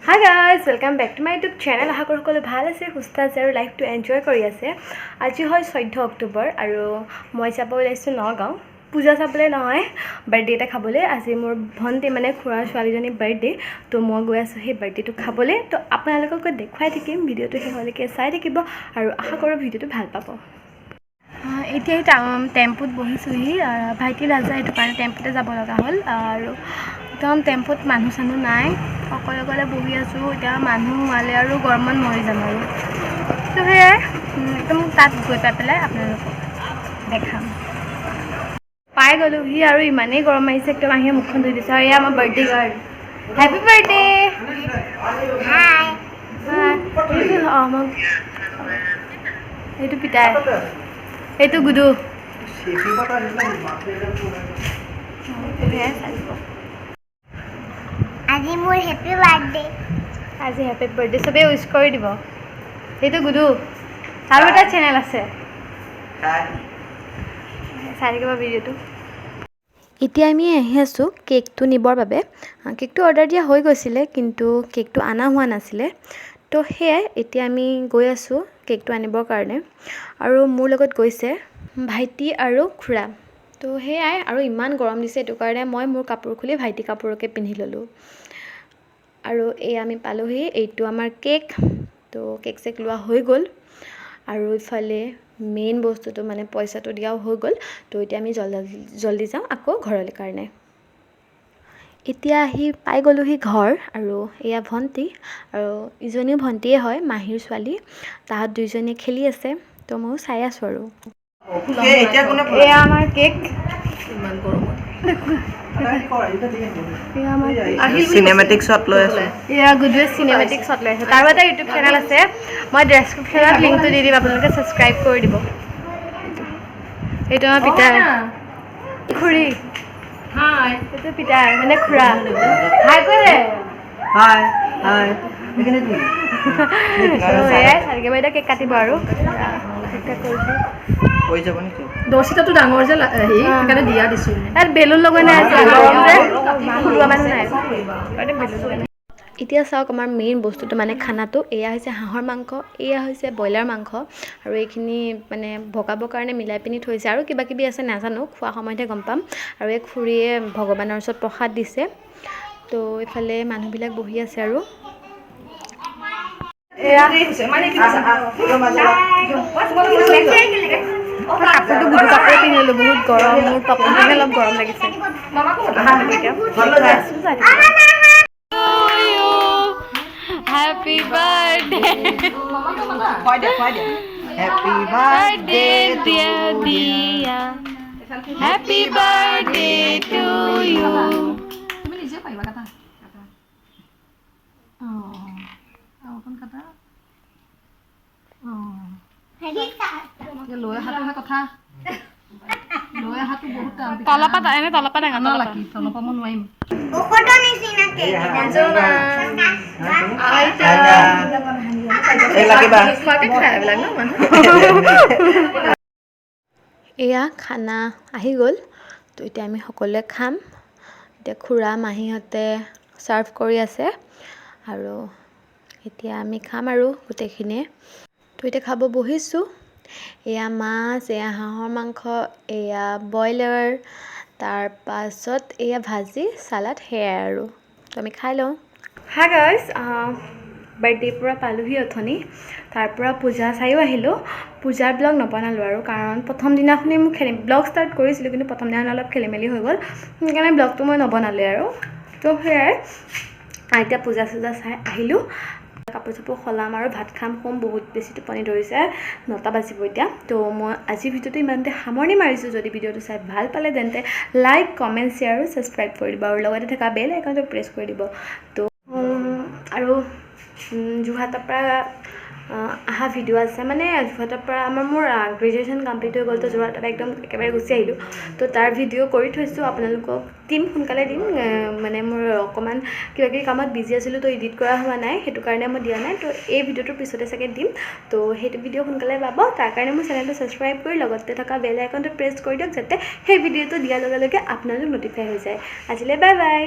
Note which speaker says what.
Speaker 1: Hi guys, welcome back to my YouTube channel. আশা কৰোঁ সকলোৱে ভাল আছে, সুস্থ আছে আৰু লাইফটো এনজয় কৰি আছে। আজি হয় 14 অক্টোবৰ আৰু মই যাব ওলাইছোঁ নগাঁও। পূজা চাবলৈ নহয়, বাৰ্থডে এটা খাবলৈ। আজি মোৰ ভণ্টি মানে খুৰাৰ ছোৱালীজনীৰ বাৰ্থডে, তো মই গৈ আছোঁ সেই বাৰ্থডেটো খাবলৈ। তো আপোনালোকক দেখুৱাই থাকিম, ভিডিঅ'টো শেষলৈকে চাই থাকিব আৰু আশা কৰোঁ ভিডিঅ'টো ভাল পাব। এতিয়া টেম্পুত বহিছোঁহি, ভাইটি নাযায় সেইটো কাৰণে টেম্পুতে যাব লগা হ'ল আৰু একদম টেম্পুত মানুহ চানুহ নাই, অকলে অকলে বহি আছোঁ। এতিয়া মানুহ সোমালে আৰু গৰমত মৰি যাম আৰু তো সেয়াই একদম তাত গৈ পাই পেলাই আপোনালোকক দেখাম। পাই গ'লোহি আৰু ইমানেই গৰম আহিছে, একদম আহিয়ে মুখখন ধুই দিছোঁ। আৰু এয়া আমাৰ বাৰ্থডে গাৰ্ল, হেপী বাৰ্থডে। এইটো পিতাই, এইটো গুডু।
Speaker 2: আজি মোৰ হেপী বাৰ্থডে।
Speaker 1: আজি হেপী বাৰ্থডে চবেই উইচ কৰি দিব। সেইটো গুডু, আৰু এটা চেনেল আছে, চাই থাকিব ভিডিঅ'টো। এতিয়া আমি আহি আছোঁ কেকটো নিবৰ বাবে। কেকটো অৰ্ডাৰ দিয়া হৈ গৈছিলে, কিন্তু কেকটো অনা হোৱা নাছিলে। তো সেয়াই এতিয়া আমি গৈ আছোঁ কেকটো আনিবৰ কাৰণে, আৰু মোৰ লগত গৈছে ভাইটি আৰু খুৰা। তো সেয়াই, আৰু ইমান গৰম দিছে, সেইটো কাৰণে মই মোৰ কাপোৰ খুলি ভাইটি কাপোৰকে পিন্ধি ল'লোঁ। আৰু এই আমি পালোহি, এইটো আমাৰ কেক। তো কেক চেক লোৱা হৈ গ'ল, আৰু ইফালে মেইন বস্তুটো মানে পইচাটো দিয়াও হৈ গ'ল। তো এতিয়া আমি জল্দি যাওঁ আকৌ ঘৰলৈ কাৰণে। এতিয়া আহি পাই গ'লোহি ঘৰ, আৰু এয়া ভণ্টি, আৰু ইজনীও ভণ্টিয়ে হয়, মাহীৰ ছোৱালী। তাহাঁত দুইজনীয়ে খেলি আছে, তো ময়ো চাই আছোঁ আৰু। এয়া আমাৰ কেক।
Speaker 3: চিনেমেটিক শ্বট লৈ আছোঁ।
Speaker 1: এয়া গুডুৱে চিনেমেটিক শ্বট লৈ আছে। তাৰো এটা ইউটিউব চেনেল আছে, মই ডেছক্ৰিপশ্যনত লিংকটো দি দিম, আপোনালোকে ছাবস্ক্ৰাইব কৰি দিব। এইটো আমাৰ পিতাৰ খুৰী, এইটো পিতাৰ মানে খুৰা। হাই কৰে,
Speaker 3: হাই হাই।
Speaker 1: এয়াই চাৰিকে বাইদেউ কেক কাটিব আৰু
Speaker 3: হৈ যাব নেকি?
Speaker 4: দৰ্শিতাটো ডাঙৰ যে সেইকাৰণে দিয়া দিছোঁ।
Speaker 1: ইয়াত বেলুন লগোৱা নাই, গৰম যে ওলোৱা মানুহ নাই। এতিয়া চাওক আমাৰ মেইন বস্তুটো মানে খানাটো। এয়া হৈছে হাঁহৰ মাংস, এয়া হৈছে ব্ৰইলাৰ মাংস, আৰু এইখিনি মানে ভগাবৰ কাৰণে মিলাই পিনি থৈছে। আৰু কিবা কিবি আছে নাজানো, খোৱা সময়তহে গম পাম। আৰু এই খুৰীয়ে ভগৱানৰ ওচৰত প্ৰসাদ দিছে। তো এইফালে মানুহবিলাক বহি আছে আৰু কাপোৰটো গুডু কাপোৰে পিন্ধি ল'লোঁ, বহুত গৰম। মোৰ টপটো পিন্ধি অলপ গৰম লাগিছে। Happy birthday,
Speaker 3: Happy birthday
Speaker 1: dear Dia. Happy birthday to you.
Speaker 4: তুমি নিজে পাৰিবা কাটা। অকণ কাটা। লৈ অহাটোহে কথা। লৈ অহাটো বহুত টান।
Speaker 1: তলপা এনে তলপা ডাঙৰ
Speaker 4: নালাগে, তলপা মই নোৱাৰিম।
Speaker 2: ঔষধৰ নিচিনাকে
Speaker 1: এয়া খানা আহি গ'ল, তো এতিয়া আমি সকলোৱে খাম। এতিয়া খুৰা মাহীহঁতে ছাৰ্ভ কৰি আছে, আৰু এতিয়া আমি খাম আৰু গোটেইখিনিয়ে। তো এতিয়া খাব বহিছোঁ। এয়া মাছ, এয়া হাঁহৰ মাংস, এয়া ব্ৰইলাৰ, তাৰপাছত এয়া ভাজি, চালাড, সেয়াই আৰু। তো আমি খাই লওঁ। হাই গাইজ, বাৰ্থডেৰ পৰা পালোহি অথনি, তাৰপৰা পূজা চায়ো আহিলোঁ। পূজাৰ ব্লগ নবনালোঁ আৰু, কাৰণ প্ৰথম দিনাখনেই মোক ব্লগ ষ্টাৰ্ট কৰিছিলোঁ, কিন্তু প্ৰথম দিনাখন অলপ খেলি মেলি হৈ গ'ল, সেইকাৰণে ব্লগটো মই নবনালোৱে আৰু। তো সেয়াই, এতিয়া পূজা চূজা চাই আহিলোঁ, কাপোৰ চাপোৰ সলাম আৰু ভাত খাম, শুম। বহুত বেছি টোপনি ধৰিছে, 9টা বাজিব এতিয়া। তো মই আজিৰ ভিডিঅ'টো ইমানতে সামৰণি মাৰিছোঁ। যদি ভিডিঅ'টো চাই ভাল পালে তেন্তে লাইক, কমেণ্ট, শ্বেয়াৰ আৰু ছাবস্ক্ৰাইব কৰি দিব, আৰু লগতে থকা বেল আইকনটো প্ৰেছ কৰি দিব। তো আৰু যোৰহাটৰ পৰা অহা ভিডিঅ' আছে, মানে যোৰহাটৰ পৰা মোৰ গ্ৰেজুৱেশ্যন কমপ্লিট হৈ গ'ল, তো যোৰহাটত একদম একেবাৰে গুচি আহিলোঁ। তো তাৰ ভিডিঅ' কৰি থৈছোঁ, আপোনালোকক দিম, সোনকালে দিম। মানে মোৰ অকণমান কিবা কিবি কামত বিজি আছিলোঁ, তো এডিট কৰা হোৱা নাই, সেইটো কাৰণে মই দিয়া নাই। তো এই ভিডিঅ'টোৰ পিছতে চাগে দিম। তো সেইটো ভিডিঅ' সোনকালে পাব, তাৰ কাৰণে মোৰ চেনেলটো ছাবস্ক্ৰাইব কৰি লগতে থকা বেল আইকনটো প্ৰেছ কৰি দিয়ক, যাতে সেই ভিডিঅ'টো দিয়াৰ লগে লগে আপোনালোক ন'টিফাই হৈ যায়। আজিলৈ বাই বাই।